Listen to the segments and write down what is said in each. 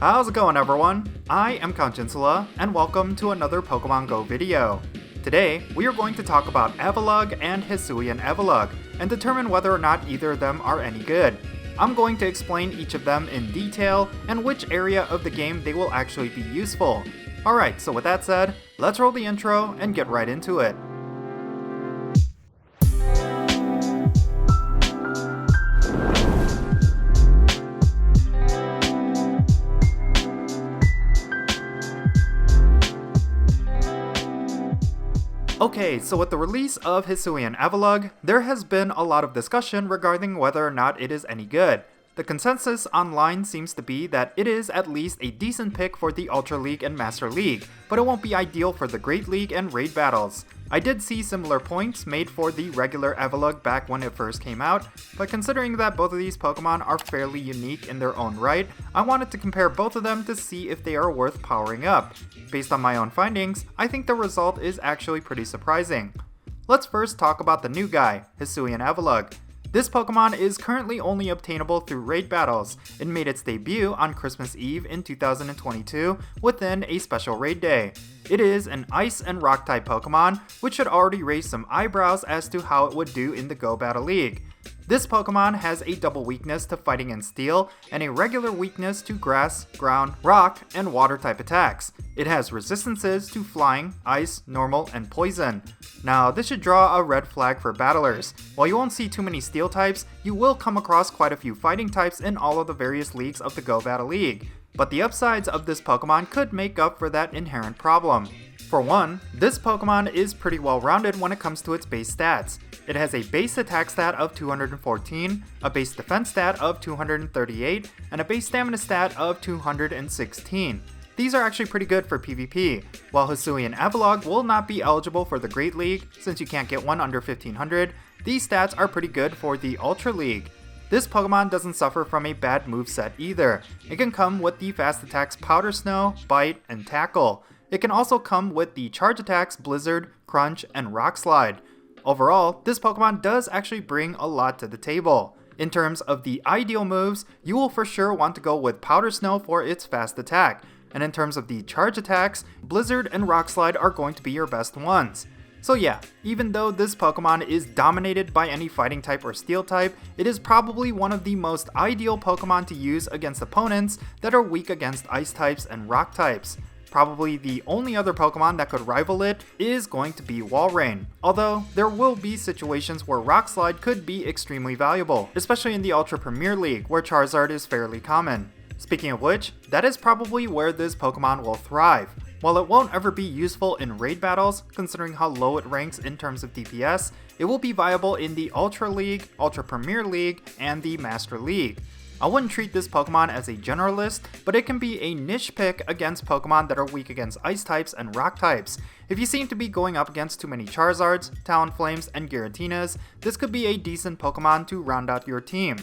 How's it going, everyone? I am Count Jinsula, and welcome to another Pokémon Go video. Today, we are going to talk about Avalugg and Hisuian Avalugg, and determine whether or not either of them are any good. I'm going to explain each of them in detail, and which area of the game they will actually be useful. Alright, so with that said, let's roll the intro and get right into it. Okay, so with the release of Hisuian Avalugg, there has been a lot of discussion regarding whether or not it is any good. The consensus online seems to be that it is at least a decent pick for the Ultra League and Master League, but it won't be ideal for the Great League and Raid battles. I did see similar points made for the regular Avalugg back when it first came out, but considering that both of these Pokemon are fairly unique in their own right, I wanted to compare both of them to see if they are worth powering up. Based on my own findings, I think the result is actually pretty surprising. Let's first talk about the new guy, Hisuian Avalugg. This Pokemon is currently only obtainable through raid battles. It made its debut on Christmas Eve in 2022 within a special raid day. It is an Ice and Rock type Pokemon, which should already raise some eyebrows as to how it would do in the Go Battle League. This Pokemon has a double weakness to Fighting and Steel, and a regular weakness to Grass, Ground, Rock, and Water type attacks. It has resistances to Flying, Ice, Normal, and Poison. Now, this should draw a red flag for battlers. While you won't see too many Steel types, you will come across quite a few Fighting types in all of the various leagues of the Go Battle League. But the upsides of this Pokemon could make up for that inherent problem. For one, this Pokemon is pretty well rounded when it comes to its base stats. It has a base attack stat of 214, a base defense stat of 238, and a base stamina stat of 216. These are actually pretty good for PvP. While Hisuian Avalugg will not be eligible for the Great League, since you can't get one under 1500, these stats are pretty good for the Ultra League. This Pokemon doesn't suffer from a bad moveset either. It can come with the fast attacks Powder Snow, Bite, and Tackle. It can also come with the charge attacks Blizzard, Crunch, and Rock Slide. Overall, this Pokemon does actually bring a lot to the table. In terms of the ideal moves, you will for sure want to go with Powder Snow for its fast attack, and in terms of the charge attacks, Blizzard and Rock Slide are going to be your best ones. So yeah, even though this Pokemon is dominated by any Fighting type or Steel type, it is probably one of the most ideal Pokemon to use against opponents that are weak against Ice types and Rock types. Probably the only other Pokemon that could rival it is going to be Walrein, although there will be situations where Rock Slide could be extremely valuable, especially in the Ultra Premier League where Charizard is fairly common. Speaking of which, that is probably where this Pokemon will thrive. While it won't ever be useful in raid battles, considering how low it ranks in terms of DPS, it will be viable in the Ultra League, Ultra Premier League, and the Master League. I wouldn't treat this Pokemon as a generalist, but it can be a niche pick against Pokemon that are weak against Ice types and Rock types. If you seem to be going up against too many Charizards, Talonflames, and Giratinas, this could be a decent Pokemon to round out your team.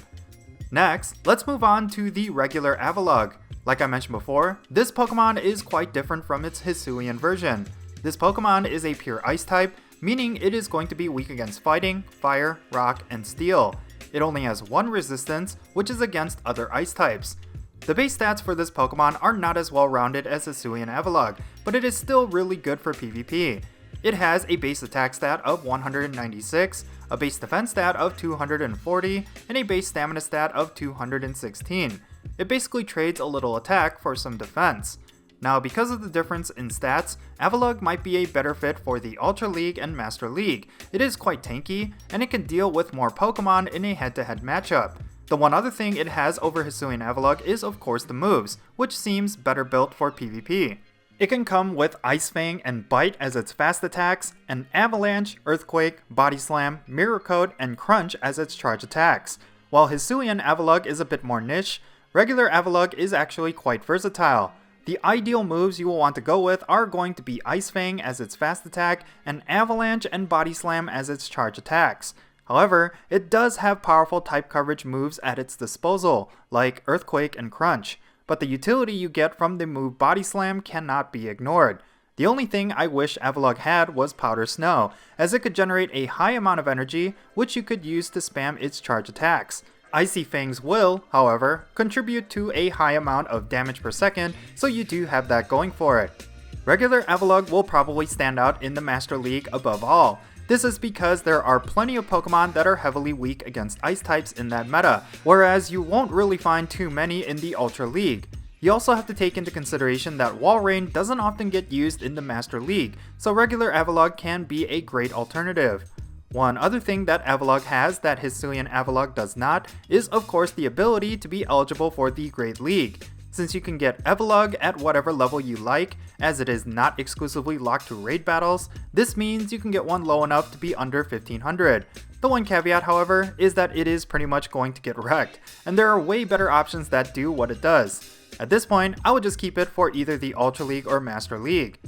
Next, let's move on to the regular Avalugg. Like I mentioned before, this Pokemon is quite different from its Hisuian version. This Pokemon is a pure Ice type, meaning it is going to be weak against Fighting, Fire, Rock, and Steel. It only has one resistance, which is against other Ice types. The base stats for this Pokemon are not as well rounded as Hisuian Avalugg, but it is still really good for PvP. It has a base attack stat of 196, a base defense stat of 240, and a base stamina stat of 216. It basically trades a little attack for some defense. Now, because of the difference in stats, Avalugg might be a better fit for the Ultra League and Master League. It is quite tanky, and it can deal with more Pokemon in a head-to-head matchup. The one other thing it has over Hisuian Avalugg is of course the moves, which seems better built for PvP. It can come with Ice Fang and Bite as its fast attacks, and Avalanche, Earthquake, Body Slam, Mirror Coat, and Crunch as its charge attacks. While Hisuian Avalugg is a bit more niche, regular Avalugg is actually quite versatile. The ideal moves you will want to go with are going to be Ice Fang as its fast attack, and Avalanche and Body Slam as its charge attacks. However, it does have powerful type coverage moves at its disposal, like Earthquake and Crunch, but the utility you get from the move Body Slam cannot be ignored. The only thing I wish Avalugg had was Powder Snow, as it could generate a high amount of energy, which you could use to spam its charge attacks. Icy Fangs will, however, contribute to a high amount of damage per second, so you do have that going for it. Regular Avalugg will probably stand out in the Master League above all. This is because there are plenty of Pokemon that are heavily weak against Ice types in that meta, whereas you won't really find too many in the Ultra League. You also have to take into consideration that Wall Rain doesn't often get used in the Master League, so regular Avalugg can be a great alternative. One other thing that Avalugg has that Hisuian Avalugg does not is of course the ability to be eligible for the Great League. Since you can get Avalugg at whatever level you like, as it is not exclusively locked to raid battles, this means you can get one low enough to be under 1500. The one caveat, however, is that it is pretty much going to get wrecked, and there are way better options that do what it does. At this point, I would just keep it for either the Ultra League or Master League.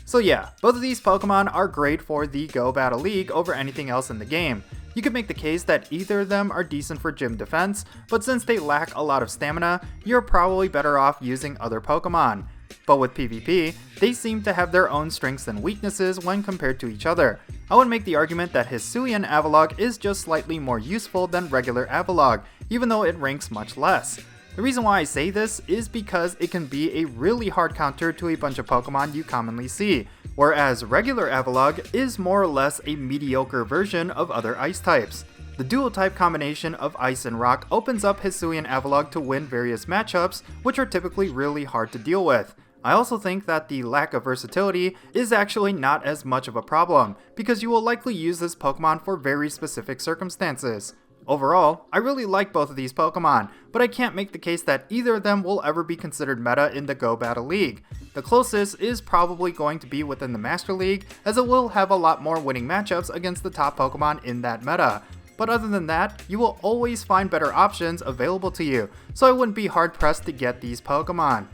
So yeah, both of these Pokemon are great for the Go Battle League over anything else in the game. You could make the case that either of them are decent for gym defense, but since they lack a lot of stamina, you're probably better off using other Pokemon. But with PvP, they seem to have their own strengths and weaknesses when compared to each other. I would make the argument that Hisuian Avalugg is just slightly more useful than regular Avalugg, even though it ranks much less. The reason why I say this is because it can be a really hard counter to a bunch of Pokemon you commonly see, whereas regular Avalugg is more or less a mediocre version of other ice types. The dual type combination of ice and rock opens up Hisuian Avalugg to win various matchups, which are typically really hard to deal with. I also think that the lack of versatility is actually not as much of a problem, because you will likely use this Pokemon for very specific circumstances. Overall, I really like both of these Pokemon, but I can't make the case that either of them will ever be considered meta in the Go Battle League. The closest is probably going to be within the Master League, as it will have a lot more winning matchups against the top Pokemon in that meta. But other than that, you will always find better options available to you, so I wouldn't be hard pressed to get these Pokemon.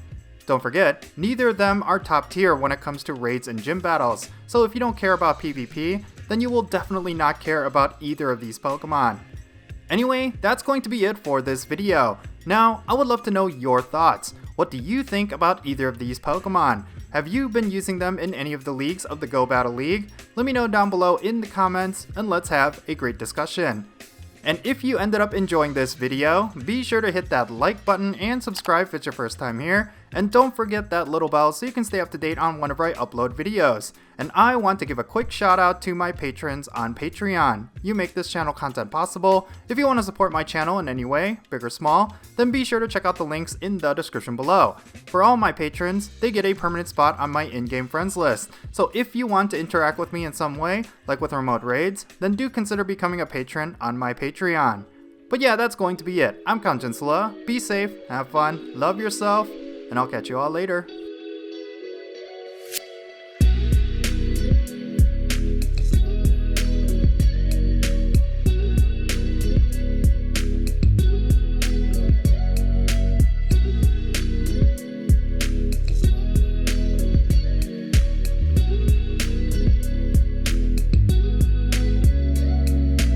Don't forget, neither of them are top tier when it comes to raids and gym battles, so if you don't care about PvP, then you will definitely not care about either of these Pokemon. Anyway, that's going to be it for this video. Now, I would love to know your thoughts. What do you think about either of these Pokemon? Have you been using them in any of the leagues of the Go Battle League? Let me know down below in the comments, and let's have a great discussion. And if you ended up enjoying this video, be sure to hit that like button and subscribe if it's your first time here, and don't forget that little bell so you can stay up to date on whenever I upload videos. And I want to give a quick shout out to my patrons on Patreon. You make this channel content possible. If you want to support my channel in any way, big or small, then be sure to check out the links in the description below. For all my patrons, they get a permanent spot on my in-game friends list. So if you want to interact with me in some way, like with remote raids, then do consider becoming a patron on my Patreon. But yeah, that's going to be it. I'm Jinsula. Be safe, have fun, love yourself, and I'll catch you all later.